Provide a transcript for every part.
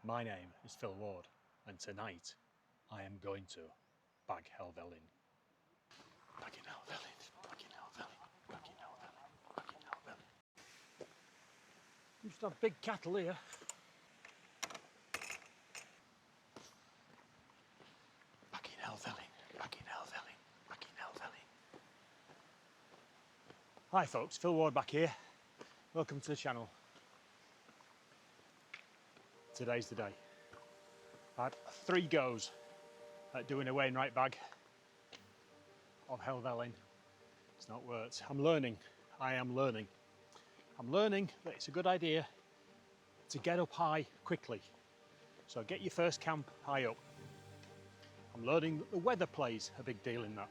My name is Phil Ward, and tonight I am going to bag Helvellyn. Bagging Helvellyn, bagging Helvellyn, bagging Helvellyn, bagging Helvellyn. Used to have big cattle here. Bagging Helvellyn, bagging Helvellyn, bagging Helvellyn. Hi folks, Phil Ward back here. Welcome to the channel. Today's the day. I had 3 goes at doing a Wainwright bag of Helvellyn. It's not worked. I'm learning. I am learning. I'm learning that it's a good idea to get up high quickly. So get your first camp high up. I'm learning that the weather plays a big deal in that.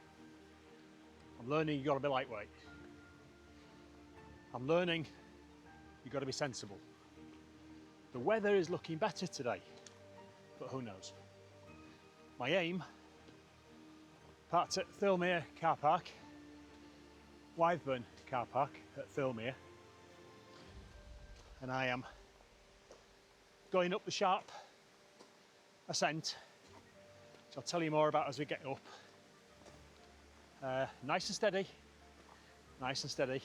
I'm learning you've got to be lightweight. I'm learning you've got to be sensible. The weather is looking better today, but who knows? My aim, parked at Thirlmere car park, Wainwright car park at Thirlmere, and I am going up the sharp ascent, which I'll tell you more about as we get up. Nice and steady, nice and steady.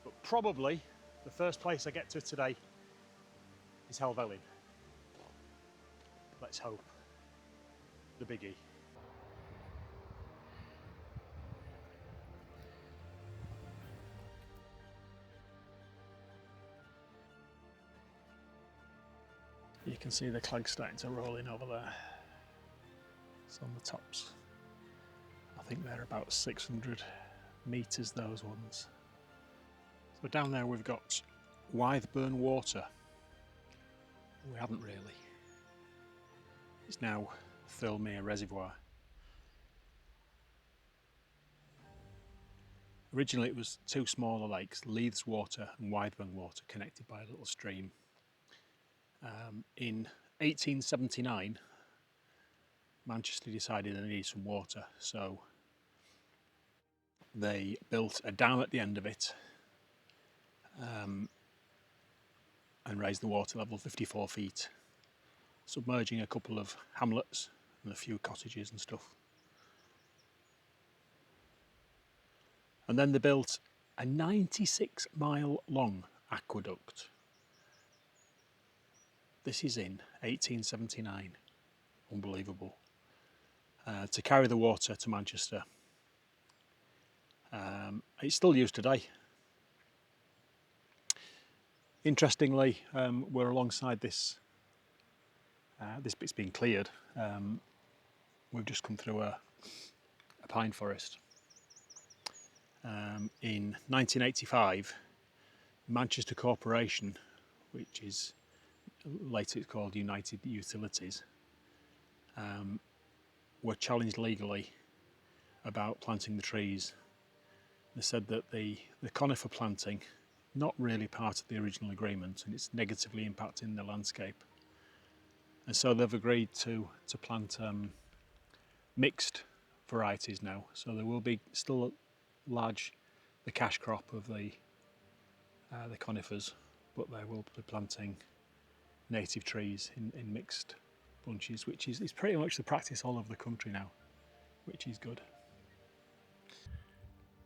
But probably the first place I get to today is Helvellyn. Let's hope. The biggie. You can see the clag starting to roll in over there. It's on the tops. I think they're about 600 metres, those ones. So down there we've got Wainwright water. We haven't really. It's now Thirlmere Reservoir. Originally it was 2 smaller lakes, Leith's water and Wainwright water, connected by a little stream. In 1879, Manchester decided they needed some water, so they built a dam at the end of it and raised the water level 54 feet, submerging a couple of hamlets and a few cottages and stuff. And then they built a 96-mile long aqueduct. This is in 1879, unbelievable, to carry the water to Manchester. It's still used today. Interestingly, we're alongside this. This bit's been cleared. We've just come through a pine forest. In 1985, Manchester Corporation, which is later it's called United Utilities, were challenged legally about planting the trees. They said that the conifer planting, not really part of the original agreement, and it's negatively impacting the landscape. And so they've agreed to plant mixed varieties now. So there will be still large, the cash crop of the conifers, but they will be planting native trees in mixed bunches, which is pretty much the practice all over the country now, which is good.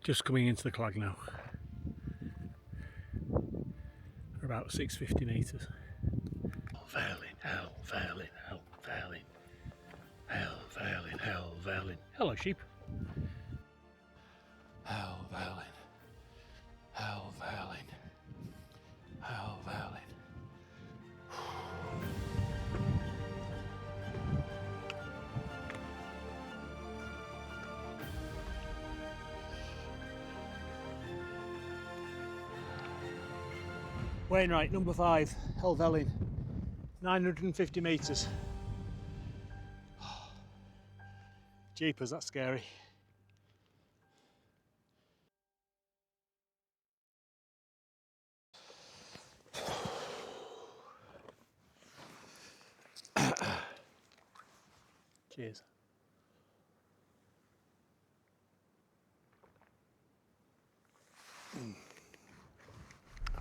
Just coming into the clag now. We're about 650 metres. Helvellyn, Helvellyn, Helvellyn, Helvellyn, Helvellyn. Hello, sheep. Helvellyn, Helvellyn, Helvellyn. Wainwright, number 5, Helvellyn, 950 metres. Jeepers, that's scary. Cheers.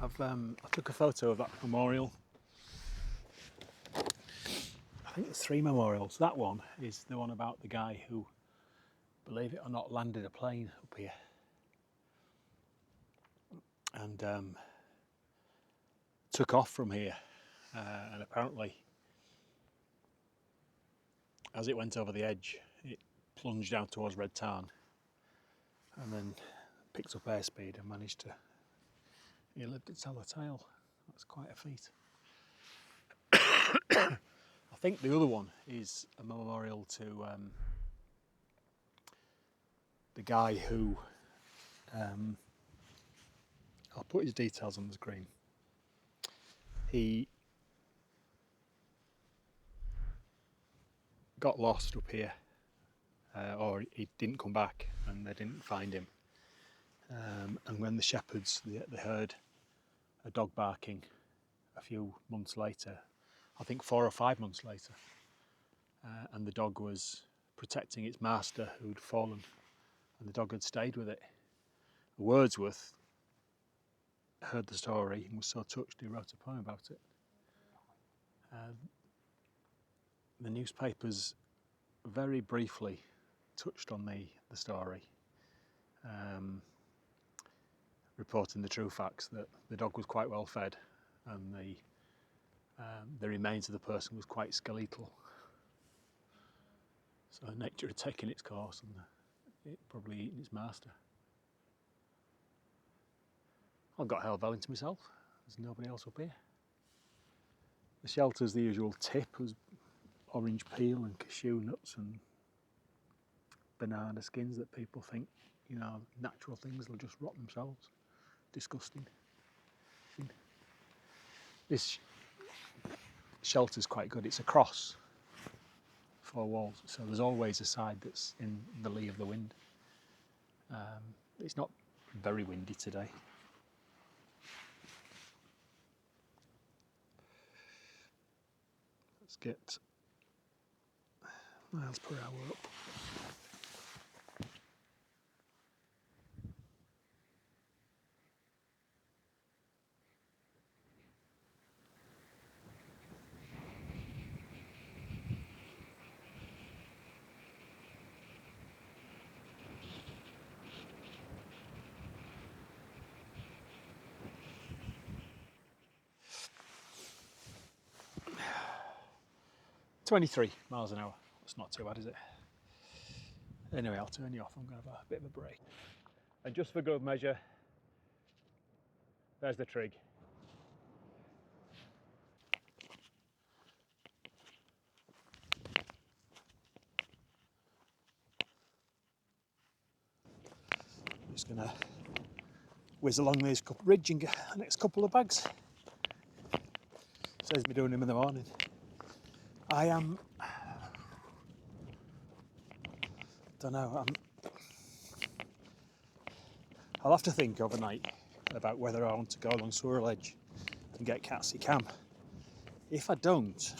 I took a photo of that memorial. I think there's 3 memorials. That one is the one about the guy who, believe it or not, landed a plane up here. And took off from here. And apparently, as it went over the edge, it plunged down towards Red Tarn. And then picked up airspeed and managed to... He lived to tell the tale. That's quite a feat. I think the other one is a memorial to the guy who... I'll put his details on the screen. He got lost up here, or he didn't come back and they didn't find him. And when the shepherds, they heard a dog barking a few months later, I think 4 or 5 months later, and the dog was protecting its master who'd fallen, and the dog had stayed with it. Wordsworth heard the story and was so touched he wrote a poem about it. The newspapers very briefly touched on the story, reporting the true facts that the dog was quite well fed and the remains of the person was quite skeletal. So nature had taken its course and it probably eaten its master. I've got Helvellyn to myself. There's nobody else up here. The shelter's the usual tip. There's orange peel and cashew nuts and banana skins that people think, you know, natural things, they'll just rot themselves. Disgusting. This shelter's quite good. It's a cross, 4 walls, so there's always a side that's in the lee of the wind. It's not very windy today. Let's get miles per hour up. $23 miles an hour. That's not too bad, is it? Anyway, I'll turn you off. I'm going to have a bit of a break. And just for good measure, there's the trig. I'm just going to whiz along this ridge and get the next couple of bags. Saves me doing them in the morning. Don't know. I'll have to think overnight about whether I want to go along Swirral Edge and get Catstycam. If I don't,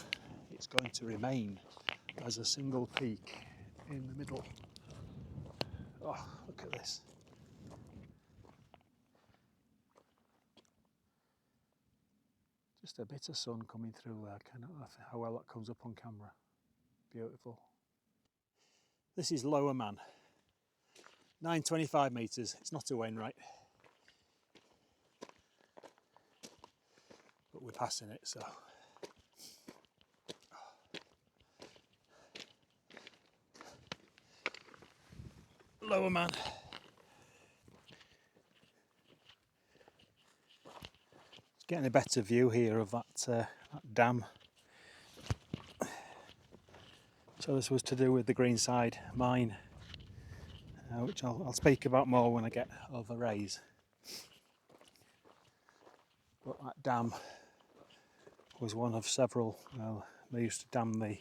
it's going to remain as a single peak in the middle. Oh, look at this. Just a bit of sun coming through there. I don't know how well that comes up on camera. Beautiful. This is Lower Man. 925 metres. It's not a Wainwright. But we're passing it, so. Lower Man. Just getting a better view here of that dam. So this was to do with the Greenside mine, which I'll speak about more when I get over Rays. But that dam was one of several. Well, they used to dam the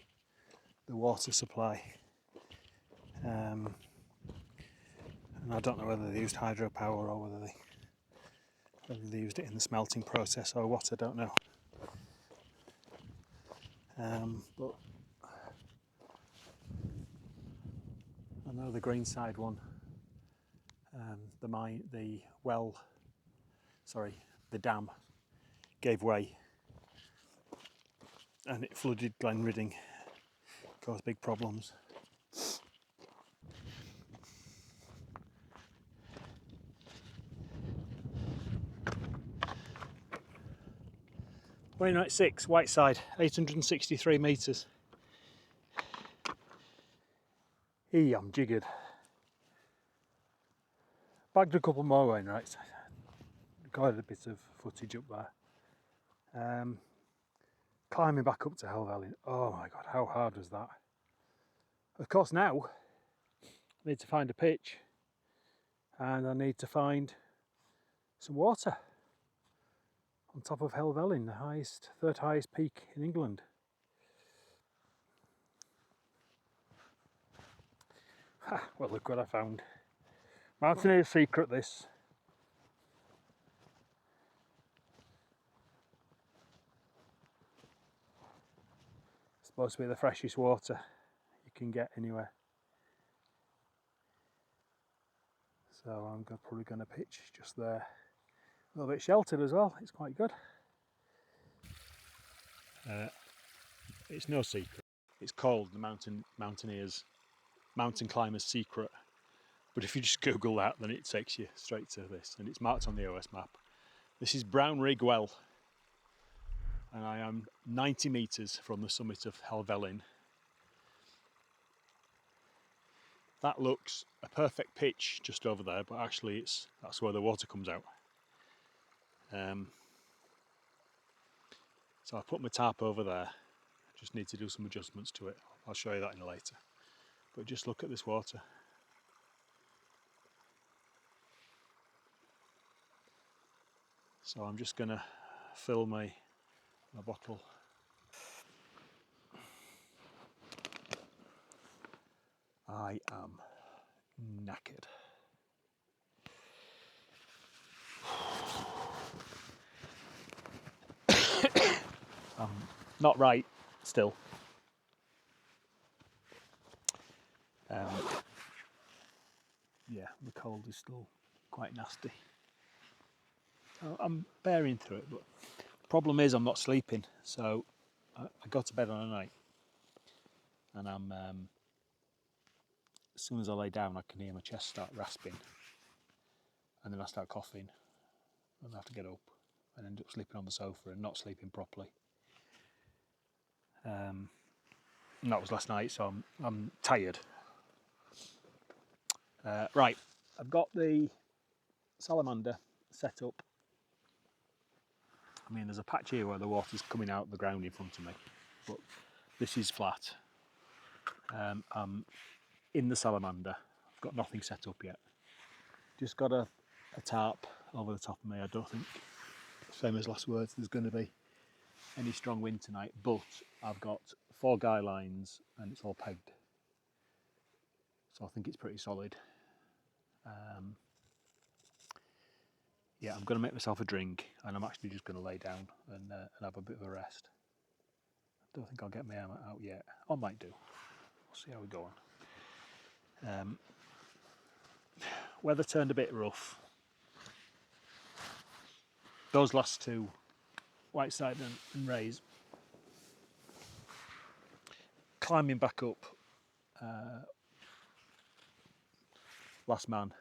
water supply, and I don't know whether they used hydropower or whether they used it in the smelting process or what. I don't know. But I know the Greenside one, the the dam gave way and it flooded Glenridding, caused big problems. Wainwright 6, Whiteside, 863 metres. I'm jiggered. Bagged a couple more Wainwrights. Got a bit of footage up there. Climbing back up to Helvellyn. Oh my god, how hard was that? Of course now, I need to find a pitch and I need to find some water on top of Helvellyn, the third highest peak in England. Well, look what I found. Mountaineer's secret, this. Supposed to be the freshest water you can get anywhere. So I'm probably going to pitch just there. A little bit sheltered as well, it's quite good. It's no secret. It's called the mountain climber's secret. But if you just Google that, then it takes you straight to this, and it's marked on the OS map. This is Brownrigg Well, and I am 90 metres from the summit of Helvellyn. That looks a perfect pitch just over there, but actually that's where the water comes out. So I put my tarp over there. I just need to do some adjustments to it. I'll show you that in later. But just look at this water. So I'm just going to fill my bottle. I am knackered. I'm not right still. Yeah, the cold is still quite nasty. I'm bearing through it, but the problem is I'm not sleeping. So I go to bed on a night, and as soon as I lay down, I can hear my chest start rasping, and then I start coughing, and I have to get up and end up sleeping on the sofa and not sleeping properly. And that was last night, so I'm tired. Right, I've got the salamander set up. I mean, there's a patch here where the water's coming out of the ground in front of me, but this is flat. I'm in the salamander. I've got nothing set up yet. Just got a tarp over the top of me. I don't think, same as last words, there's going to be any strong wind tonight, but I've got 4 guy lines and it's all pegged. So I think it's pretty solid. Yeah, I'm going to make myself a drink, and I'm actually just going to lay down and have a bit of a rest. I don't think I'll get my arm out yet. I might do. We'll see how we go on. Weather turned a bit rough. Those last 2, Whiteside and Rays, climbing back up, last man,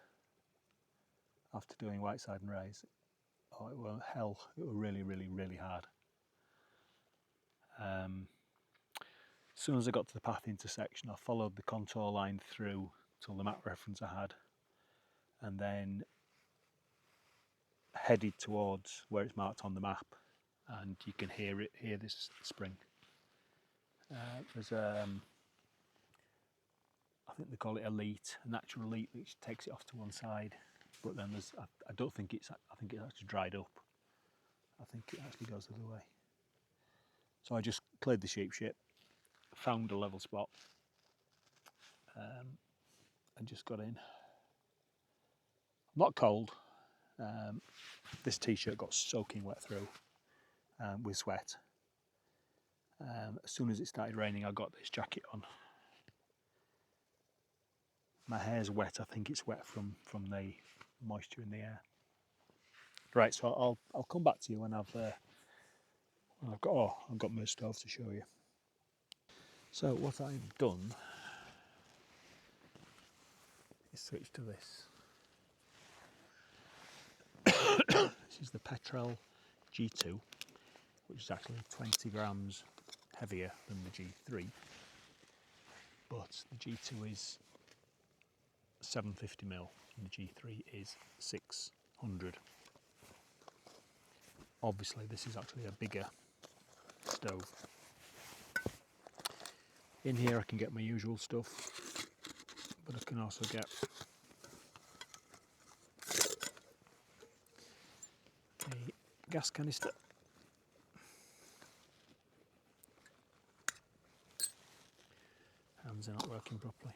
after doing Whiteside and Rays. Oh, it were hell. It were really, really, really hard. As soon as I got to the path intersection, I followed the contour line through till the map reference I had, and then headed towards where it's marked on the map, and you can hear this spring. There's I think they call it a leat, a natural leat, which takes it off to one side. But then there's, I don't think it's, I think it's actually dried up. I think it actually goes the other way. So I just cleared the sheep shit, found a level spot, and just got in. I'm not cold. This t-shirt got soaking wet through with sweat. As soon as it started raining, I got this jacket on. My hair's wet. I think it's wet from the moisture in the air. Right, so I'll come back to you when I've got my stove to show you. So what I've done is switch to this. This is the Petrel G2, which is actually 20 grams heavier than the G3, but the G2 is 750mm and the G3 is 600. Obviously this is actually a bigger stove. In here I can get my usual stuff, but I can also get a gas canister, hands are not working properly,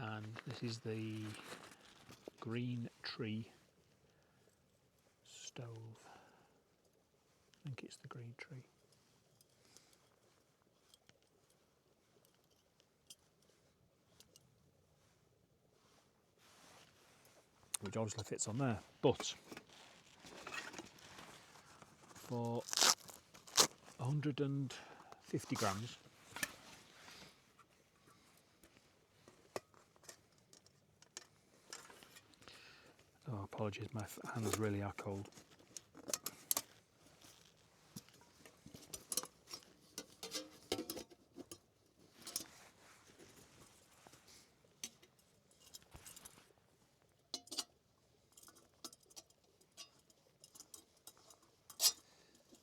and this is the green tree stove. I think it's the green tree. Which obviously fits on there, but for 150 grams oh, apologies, my hands really are cold.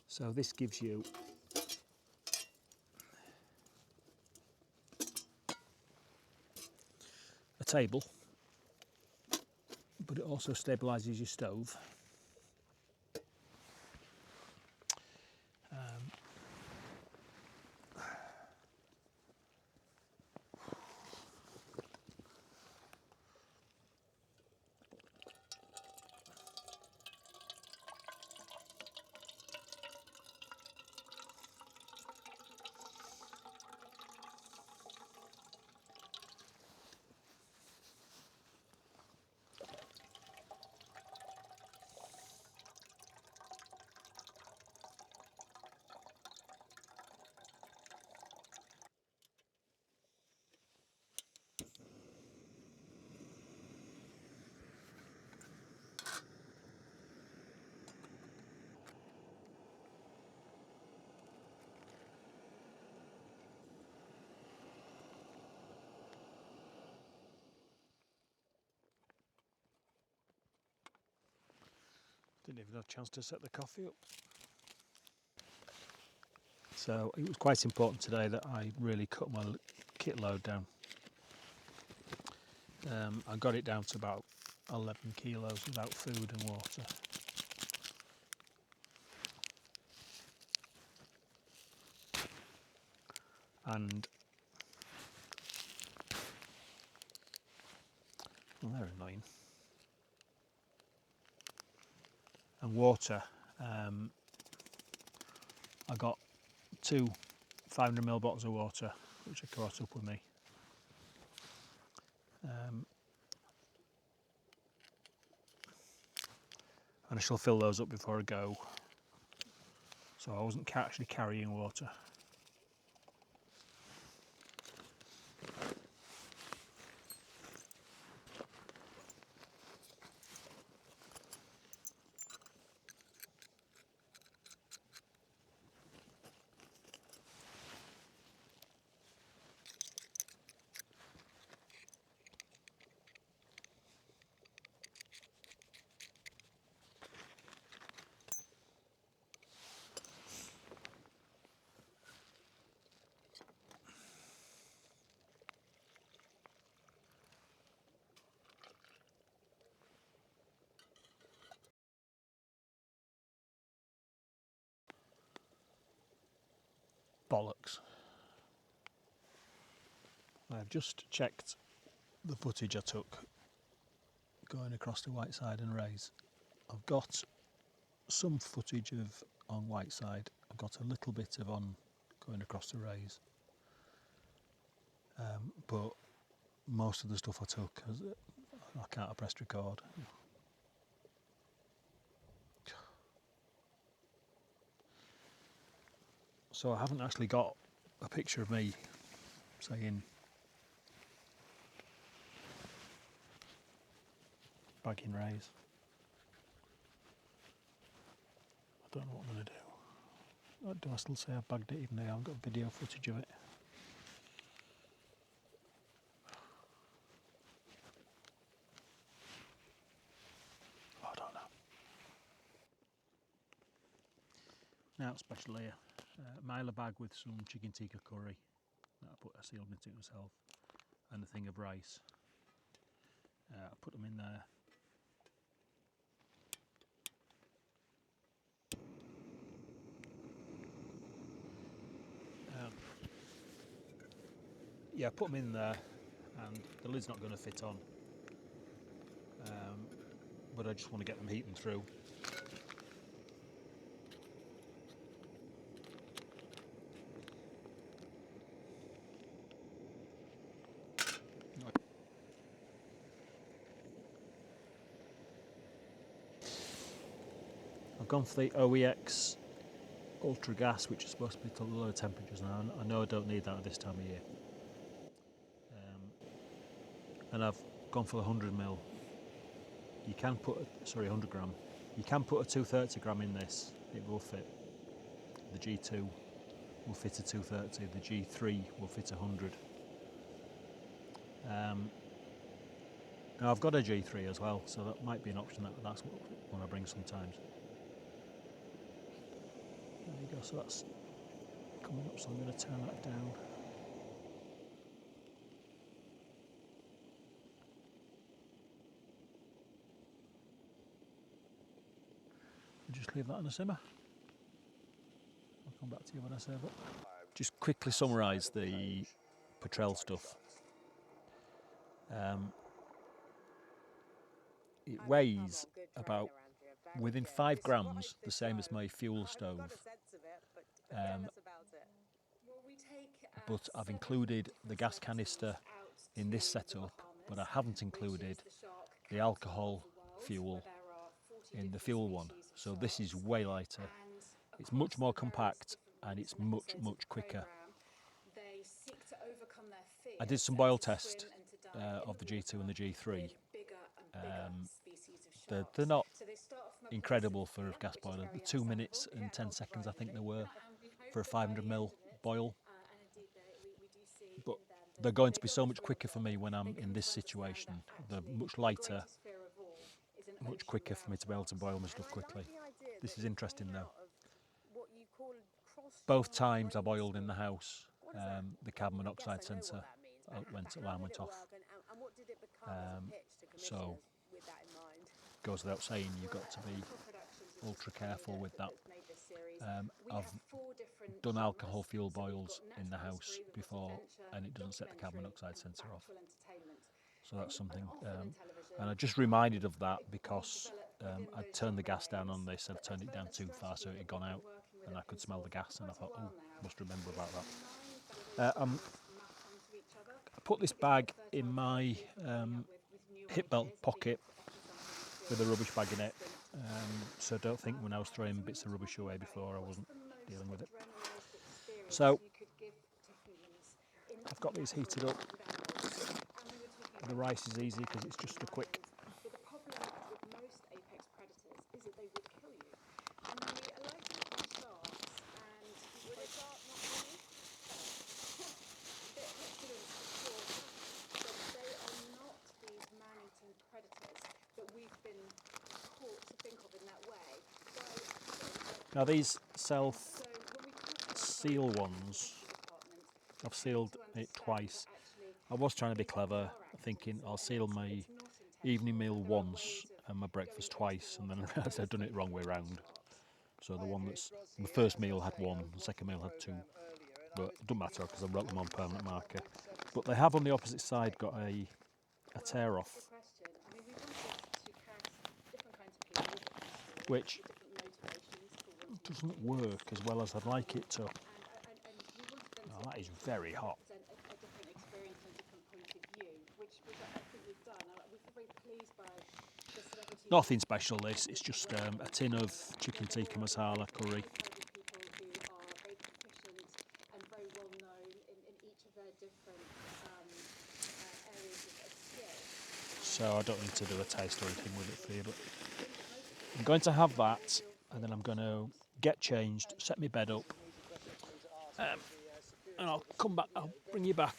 So this gives you a table, but it also stabilises your stove. Didn't even have a chance to set the coffee up. So it was quite important today that I really cut my kit load down. I got it down to about 11 kilos without food and water. And well, they're annoying. And water, I got 2 500ml bottles of water, which I brought up with me. And I shall fill those up before I go. So I wasn't actually carrying water. Bollocks. I've just checked the footage I took going across to Whiteside and Raise. I've got some footage of on Whiteside, I've got a little bit of on going across to Raise. but most of the stuff I took, I can't have pressed record. So I haven't actually got a picture of me saying bagging rays. I don't know what I'm going to do. Do I still say I bagged it even though I haven't got video footage of it? I don't know. Now special here. Mile a bag with some chicken tikka curry that I sealed into it myself, and a thing of rice. I put them in there. Yeah, put them in there, and the lid's not going to fit on, but I just want to get them heating through. I've gone for the OEX Ultra Gas, which is supposed to be to lower temperatures now. I know I don't need that at this time of year. And I've gone for the 100ml. You can put, 100 gram. You can put a 230 gram in this, it will fit. The G2 will fit a 230, the G3 will fit 100. Now I've got a G3 as well, so that might be an option. That's one I bring sometimes. There you go, so that's coming up, so I'm going to turn that down. Just leave that on a simmer. I'll come back to you when I serve it. Just quickly summarise the Petrel stuff. It weighs about within 5 grams, the same as my fuel stove. But I've included the gas canister in this setup, but I haven't included the alcohol fuel in the fuel one. So this is way lighter. It's much more compact and it's much, much quicker. I did some boil test of the G2 and the G3. They're not incredible for a gas boiler. The 2 minutes and 10 seconds I think they were for a 500ml boil. But they're going to be so much quicker for me when I'm in this situation. They're much lighter, much quicker for me to be able to boil my stuff quickly. This is interesting though. Both times I boiled in the house, the carbon monoxide sensor alarm went off. So goes without saying, you've got to be ultra careful with that. I've done alcohol fuel boils in the house before and it doesn't set the carbon monoxide sensor off. So that's something, and I just reminded of that because I'd turned the gas down on this, I'd turned it down too far so it had gone out and I could smell the gas, and I thought, oh, must remember about that. I put this bag in my hip belt pocket with a rubbish bag in it, so don't think when I was throwing bits of rubbish away before I wasn't dealing with it. So I've got these heated up. The rice is easy because it's just a quick. But the problem with most apex predators is that they would kill you. And they are like eating sharks, and would a shark not kill you? They're literally secure, but they are not these man-eating predators that we've been taught to think of in that way. Now these self-seal ones, I've sealed it twice. I was trying to be clever, thinking I'll seal my evening meal once and my breakfast twice, and then I realised I'd done it the wrong way round. So the one that's, the first meal had one, the second meal had two, but it doesn't matter because I wrote them on permanent marker. But they have on the opposite side got a tear off, which doesn't work as well as I'd like it to. Oh, that is very hot. these by the celebrity? Nothing special this, it's just a tin of chicken tikka masala curry. People who are very proficient and very well known in each of their different areas of skill. So I don't need to do a taste or anything with it for you, but I'm going to have that, and then I'm going to get changed, set my bed up, and I'll come back. I'll bring you back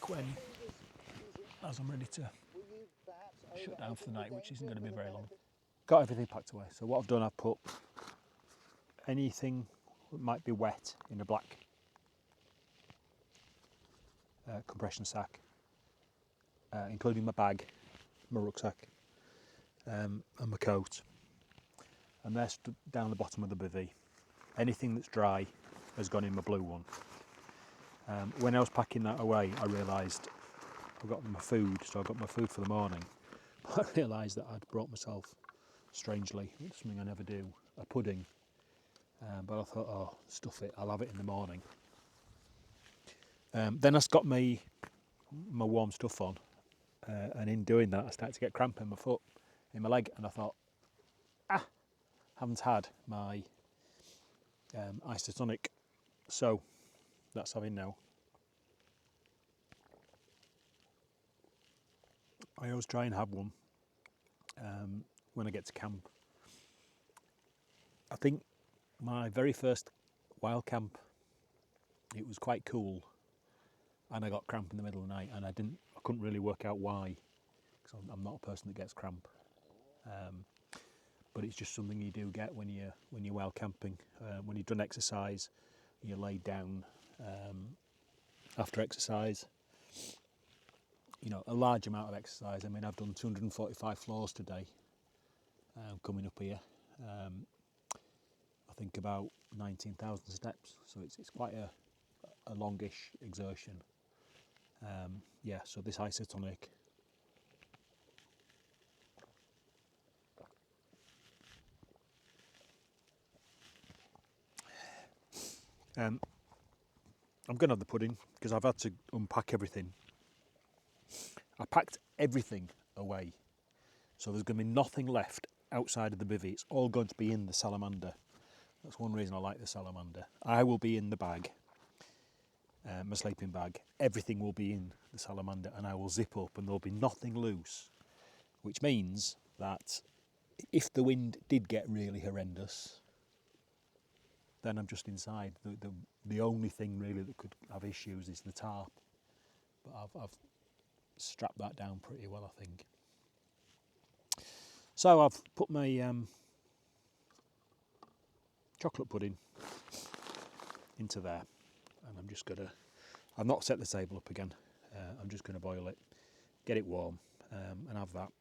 as I'm ready to shut down for the night, which isn't going to be very long. Got everything packed away. So what I've done, I've put anything that might be wet in a black compression sack, including my bag, my rucksack, and my coat. And they're stood down the bottom of the bivvy. Anything that's dry has gone in my blue one. When I was packing that away, I realised I've got my food, so I got my food for the morning. But I realised that I'd brought myself, strangely, it's something I never do, a pudding. But I thought, oh, stuff it, I'll have it in the morning. Then I got my warm stuff on, and in doing that, I started to get cramp in my foot, in my leg, and I thought, haven't had my isotonic, so that's having now. I always try and have one when I get to camp. I think my very first wild camp, it was quite cool, and I got cramp in the middle of the night, and I couldn't really work out why, because I'm not a person that gets cramp. But it's just something you do get when you're wild camping. When you've done exercise, you're laid down after exercise. You know, a large amount of exercise. I mean, I've done 245 floors today, coming up here. I think about 19,000 steps, so it's quite a longish exertion. Yeah, so this isotonic, I'm going to have the pudding because I've had to unpack everything. I packed everything away, so there's going to be nothing left outside of the bivvy. It's all going to be in the salamander. That's one reason I like the salamander. I will be in the bag, my sleeping bag. Everything will be in the salamander, and I will zip up and there'll be nothing loose, which means that if the wind did get really horrendous, then I'm just inside. The only thing really that could have issues is the tarp, but I've strapped that down pretty well, I think. So I've put my chocolate pudding into there, and I'm just gonna, I've not set the table up again, I'm just gonna boil it, get it warm, and have that,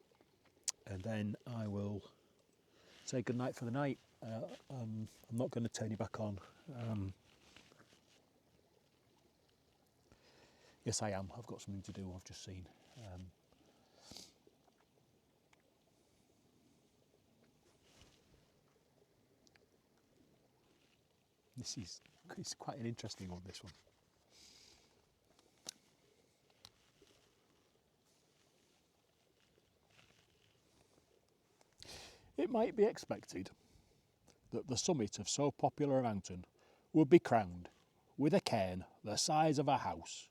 and then I will say good night for the night. I'm not going to turn you back on. Yes, I am. I've got something to do. I've just seen. It's quite an interesting one, this one. It might be expected that the summit of so popular a mountain would be crowned with a cairn the size of a house,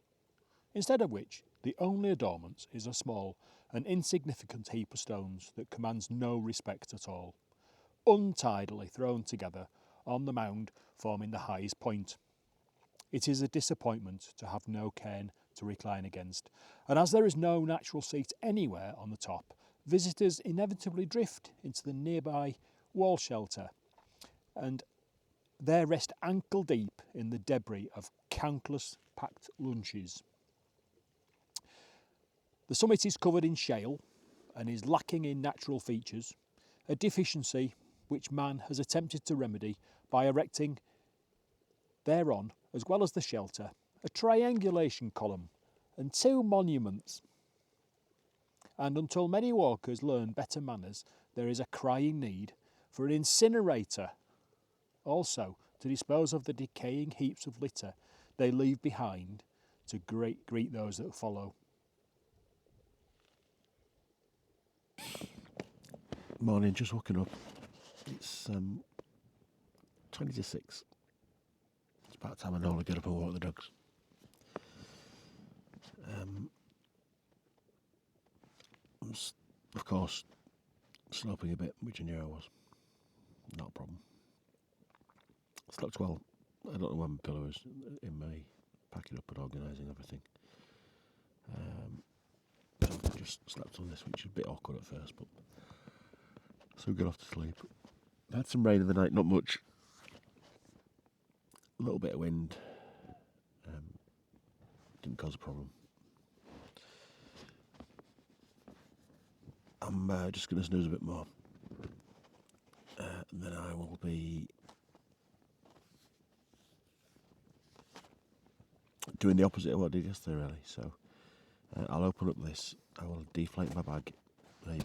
instead of which the only adornment is a small and insignificant heap of stones that commands no respect at all, untidily thrown together on the mound forming the highest point. It is a disappointment to have no cairn to recline against, and as there is no natural seat anywhere on the top, visitors inevitably drift into the nearby wall shelter and there rest ankle deep in the debris of countless packed lunches. The summit is covered in shale and is lacking in natural features, a deficiency which man has attempted to remedy by erecting thereon, as well as the shelter, a triangulation column and 2 monuments. And until many walkers learn better manners, there is a crying need for an incinerator, also to dispose of the decaying heaps of litter they leave behind to greet those that follow. Morning, just woken up. It's 20 to 6. It's about time I normally get up and walk the dogs. I'm, of course, sloping a bit, which I knew I was. Not a problem. Slept well. I don't know when my pillow is in May, packing up and organising everything. So I just slept on this, which was a bit awkward at first, but so got off to sleep. I had some rain in the night, not much. A little bit of wind. Didn't cause a problem. I'm just going to snooze a bit more. And then I will be doing the opposite of what I did yesterday, really. So I'll open up this. I will deflate my bag, my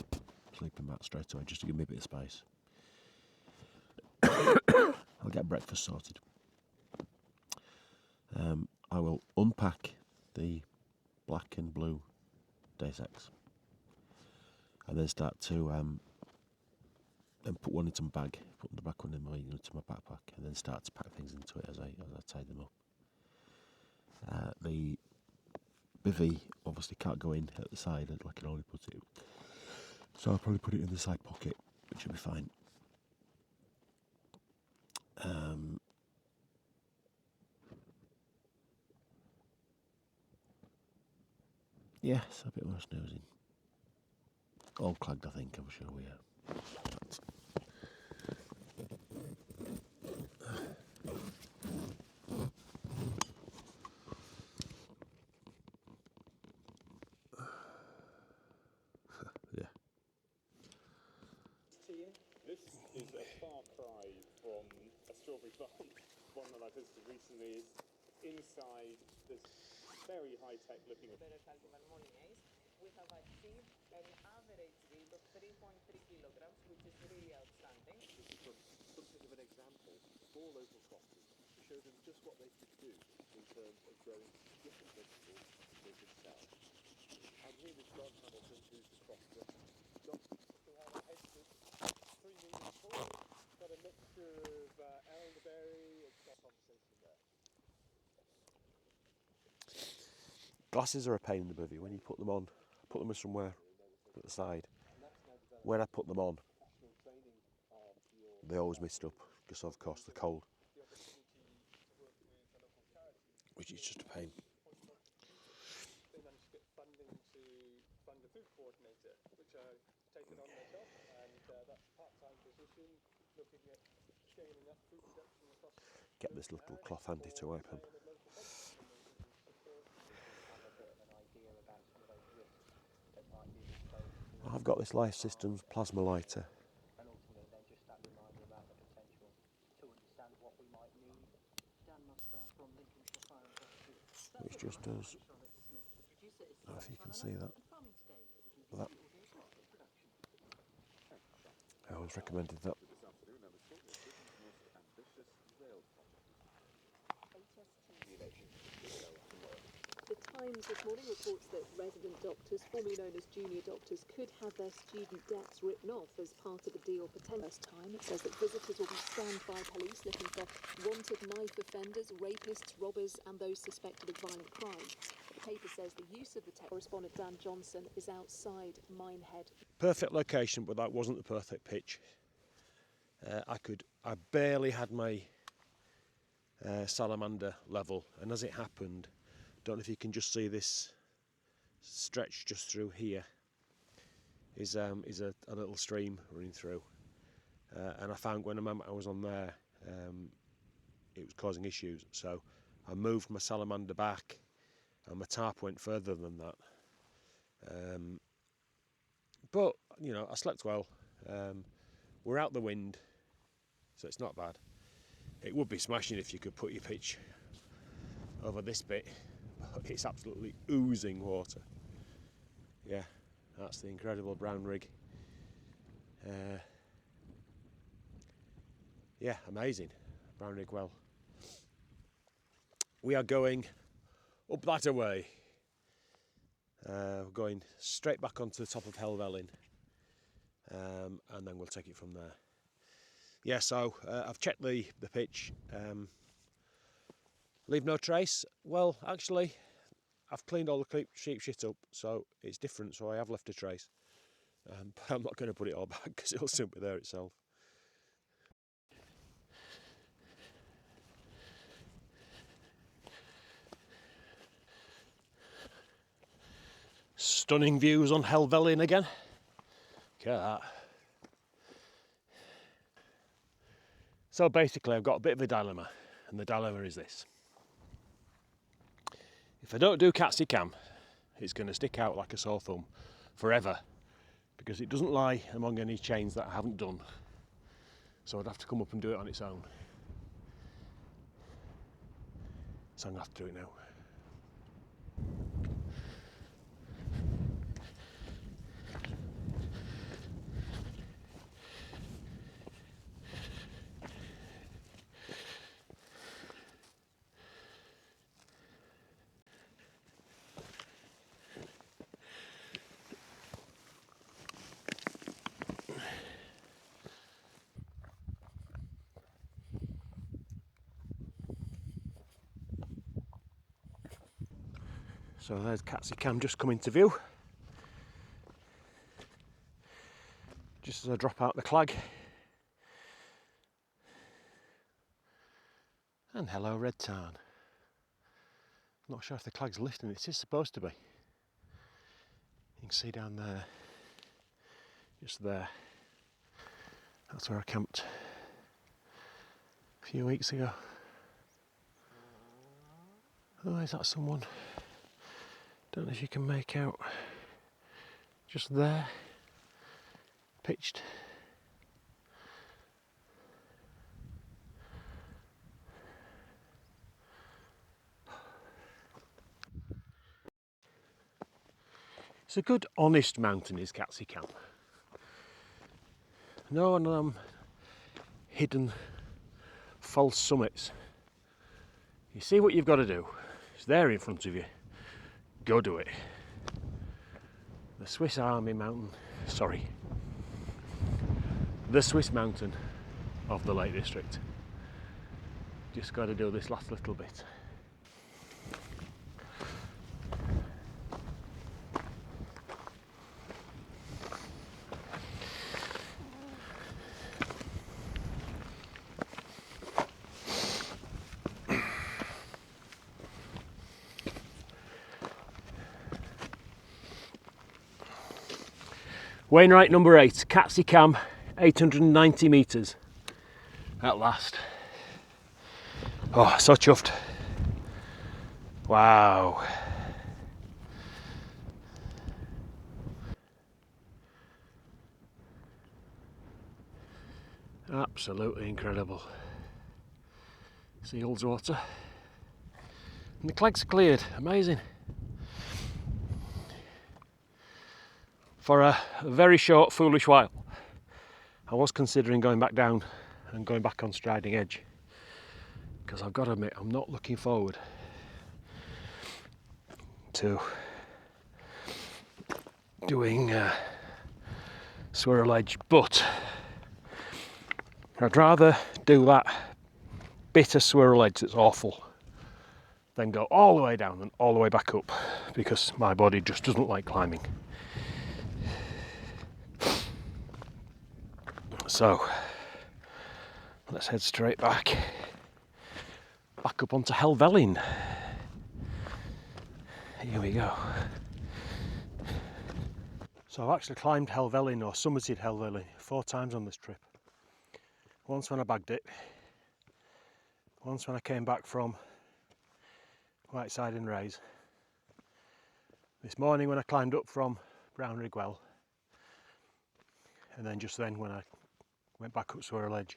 sleeping mat straight away, just to give me a bit of space. I'll get breakfast sorted. I will unpack the black and blue Days X, and then start to then put one into my bag, put the back one into my backpack, and then start to pack things into it as I tie them up. The bivvy obviously can't go in at the side, I can only put it, so I'll probably put it in the side pocket, which will be fine. Yeah, so a bit more snoozing. All clagged, I think, I'm sure we are. Yeah. This is a far cry from a strawberry farm. One that I visited recently is inside this very high-tech looking. We have achieved an average weight of 3.3 kilograms, which is really outstanding. This is from something of an example for local croppers to show them just what they could do in terms of growing different vegetables they could sell. I'm here with John Hamilton, who's the crop director. John, we have a hedge that's 3 metres tall, got a mixture of elderberry, it's got conversation there. Glasses are a pain in the bivvy when you put them on. Put them somewhere at the side. When I put them on, they always mist up because of course the cold, which is just a pain. They managed to get funding to fund a food coordinator, which I've taken on myself, and that's a part-time position looking at scaling up food production across. Get this little cloth handy to wipe them. I've got this Life Systems plasma lighter, which just does, I don't know if you can see that. I always recommended that. The Times this morning reports that resident doctors, formerly known as junior doctors, could have their student debts written off as part of a deal for first time. It says that visitors will be scanned by police looking for wanted knife offenders, rapists, robbers and those suspected of violent crime. The paper says the use of the tech. Correspondent Dan Johnson is outside Minehead. Perfect location, but that wasn't the perfect pitch. I barely had my salamander level, and as it happened, don't know if you can just see this stretch just through here is a little stream running through, and I found when I was on there it was causing issues, so I moved my salamander back and my tarp went further than that, but you know, I slept well. We're out the wind, so it's not bad. It would be smashing if you could put your pitch over this bit. It's absolutely oozing water. Yeah, that's the incredible brown rig. Yeah, amazing. Brown rig well. We are going up that away. We're going straight back onto the top of Helvellyn. and then we'll take it from there. Yeah, so I've checked the pitch. Leave no trace. Well, actually, I've cleaned all the sheep shit up, so it's different, so I have left a trace. But I'm not going to put it all back because it'll soon be there itself. Stunning views on Helvellyn again. Look at that. So basically I've got a bit of a dilemma, and the dilemma is this. If I don't do Catstycam, it's going to stick out like a sore thumb forever, because it doesn't lie among any chains that I haven't done. So I'd have to come up and do it on its own. So I'm going to have to do it now. So there's Catstycam just come into view. Just as I drop out the clag. And hello red tarn. Not sure if the clag's lifting, it is supposed to be. You can see down there, just there. That's where I camped a few weeks ago. Oh, is that someone? Don't know if you can make out. Just there, pitched. It's a good, honest mountain, is Catstycam. No one of them hidden false summits. You see what you've got to do. It's there in front of you. Go do it. The Swiss Army mountain, sorry. The Swiss mountain of the Lake District. Just got to do this last little bit. Wainwright number 8, Catstycam, 890 metres at last. Oh, so chuffed. Wow. Absolutely incredible. Seals water. And the clag's cleared, amazing. For a very short, foolish while, I was considering going back down and going back on Striding Edge, because I've got to admit, I'm not looking forward to doing Swirral Edge, but I'd rather do that bit of Swirral Edge that's awful than go all the way down and all the way back up, because my body just doesn't like climbing. So let's head straight back up onto Helvellyn. Here we go. So I've actually climbed Helvellyn, or summited Helvellyn, 4 times on this trip. Once when I bagged it, once when I came back from Whiteside and Raise, this morning when I climbed up from Brown Rigwell, and then just then when I went back up Swirral Edge.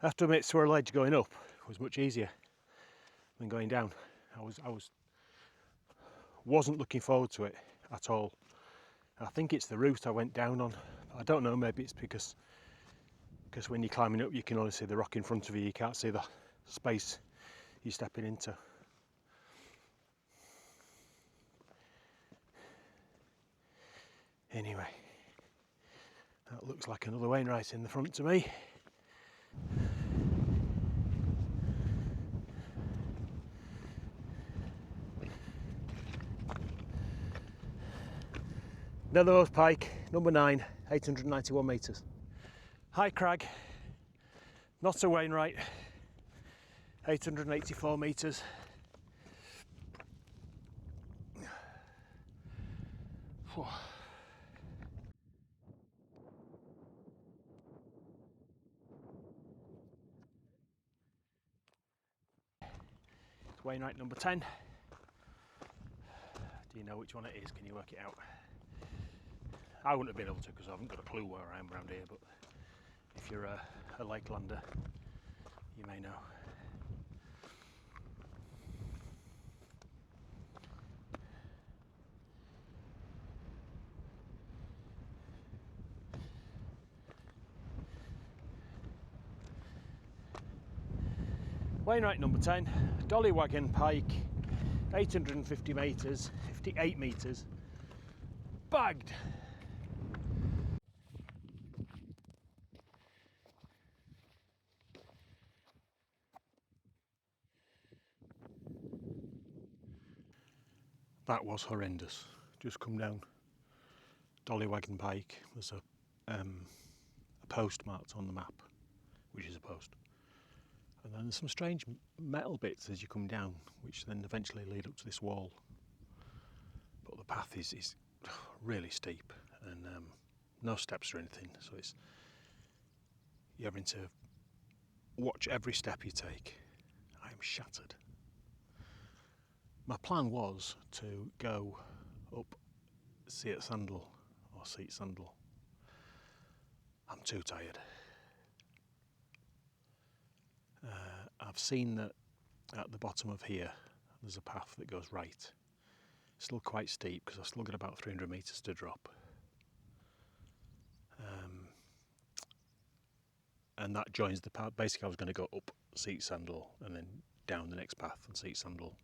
I have to admit, Swirral Edge going up was much easier than going down. I wasn't looking forward to it at all. I think it's the route I went down on. I don't know, maybe it's because when you're climbing up you can only see the rock in front of you, you can't see the space you're stepping into. Anyway, that looks like another Wainwright in the front to me. Nethermost Pike, number 9, 891 metres. High crag, not a Wainwright, 884 metres. Whew. It's Wainwright number 10. Do you know which one it is? Can you work it out? I wouldn't have been able to because I haven't got a clue where I am around here, but if you're a Lakelander, you may know. Wainwright number 10, Dollywaggon Pike, 850 metres, 58 metres, bagged. That was horrendous. Just come down Dollywaggon Pike. There's a post marked on the map, which is a post. And then there's some strange metal bits as you come down, which then eventually lead up to this wall. But the path is really steep and no steps or anything, so you're having to watch every step you take. I am shattered. My plan was to go up Seat Sandal or Seat Sandal. I'm too tired. I've seen that at the bottom of here there's a path that goes right. Still quite steep because I've still got about 300 metres to drop. And that joins the path. Basically I was going to go up Seat Sandal and then down the next path and Seat Sandal.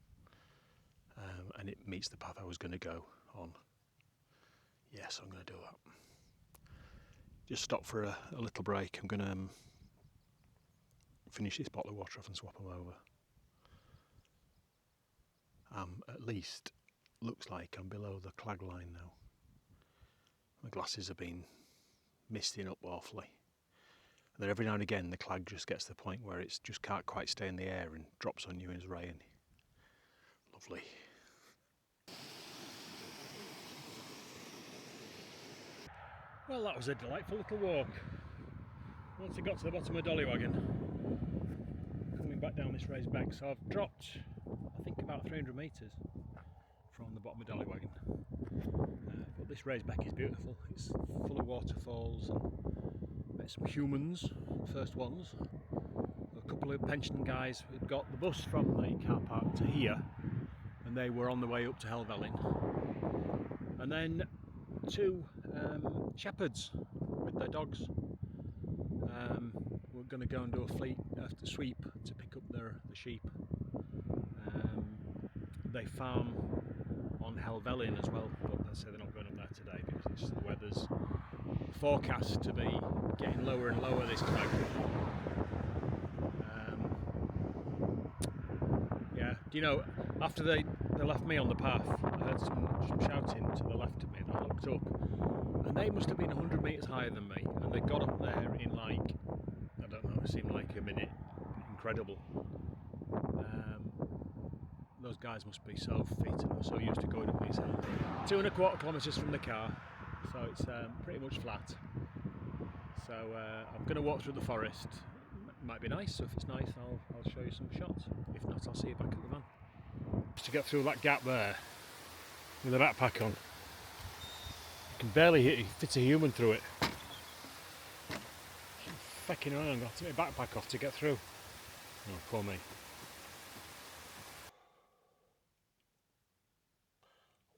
And it meets the path I was going to go on. Yes, I'm going to do that. Just stop for a little break. I'm going to finish this bottle of water off and swap them over. At least looks like I'm below the clag line now. My glasses have been misting up awfully. And then every now and again the clag just gets to the point where it just can't quite stay in the air and drops on you and is rain. Lovely. Well, that was a delightful little walk. Once I got to the bottom of Dollywaggon, coming back down this raised bank, so I've dropped, I think, about 300 metres from the bottom of Dollywaggon. But this raised bank is beautiful. It's full of waterfalls and met some humans, first ones. A couple of pension guys had got the bus from the car park to here, and they were on the way up to Helvellyn. And then two shepherds with their dogs were going to go and do a sweep to pick up the sheep. They farm on Helvellyn as well, but they say they're not going up there today because the weather's forecast to be getting lower and lower this time. Yeah, do you know, after they left me on the path, I heard some shouting to the left of me, and I looked up, and they must have been 100 metres higher than me, and they got up there in like, I don't know, it seemed like a minute. Incredible. Those guys must be so fit and so used to going up these hills. 2.25 kilometres from the car, so it's pretty much flat. So I'm going to walk through the forest. Might be nice, so if it's nice I'll show you some shots. If not, I'll see you back at the van. Just to get through that gap there with a backpack on. You can barely fit a human through it. Fecking around, I've got to take my backpack off to get through. Oh, poor me.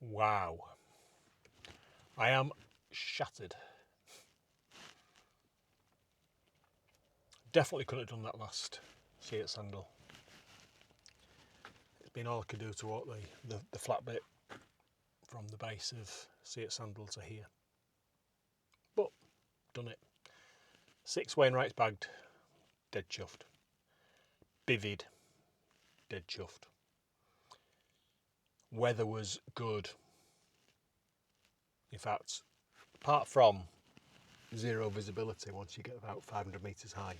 Wow. I am shattered. Definitely couldn't have done that last Seat Sandal. It's been all I could do to walk the flat bit from the base of Seat Sandal to here. done it. 6 Wainwrights bagged, dead chuffed. Bivvied, dead chuffed. Weather was good. In fact, apart from zero visibility once you get about 500 metres high,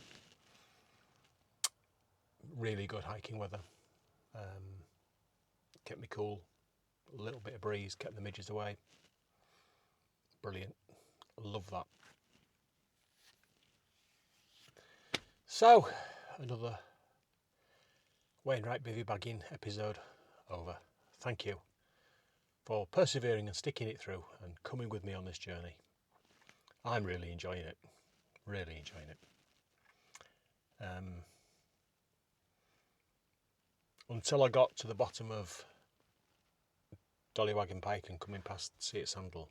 really good hiking weather. Kept me cool, a little bit of breeze, kept the midges away. Brilliant, love that. So, another Wainwright Bivvy Bagging episode over. Thank you for persevering and sticking it through and coming with me on this journey. I'm really enjoying it, really enjoying it. Until I got to the bottom of Dollywaggon Pike and coming past Sea at Sandal,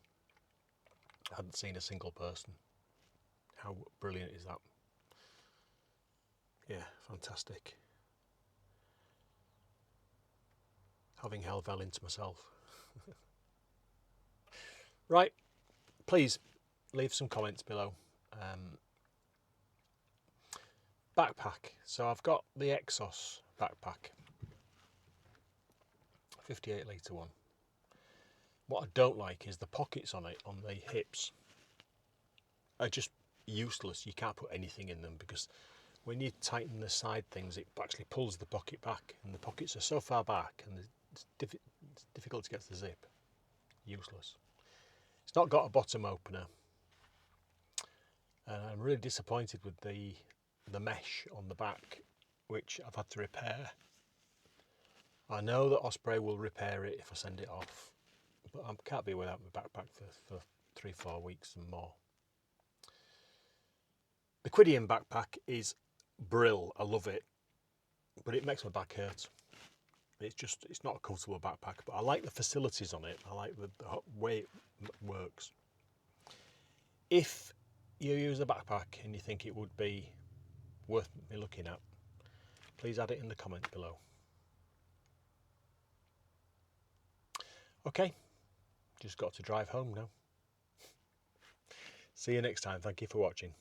I hadn't seen a single person. How brilliant is that? Yeah, fantastic. Having Helvellyn to myself. Right, please leave some comments below. Backpack. So I've got the Exos backpack, 58 litre one. What I don't like is the pockets on it, on the hips, are just useless. You can't put anything in them because when you tighten the side things, it actually pulls the pocket back, and the pockets are so far back and it's difficult to get to the zip. Useless. It's not got a bottom opener, and I'm really disappointed with the mesh on the back, which I've had to repair. I know that Osprey will repair it if I send it off, but I can't be without my backpack for 3-4 weeks and more. The Quidian backpack is brill, I love it, but it makes my back hurt. It's not a comfortable backpack, but I like the facilities on it. I like the way it works. If you use a backpack and you think it would be worth me looking at, please add it in the comment below. Okay, just got to drive home now. See you next time. Thank you for watching.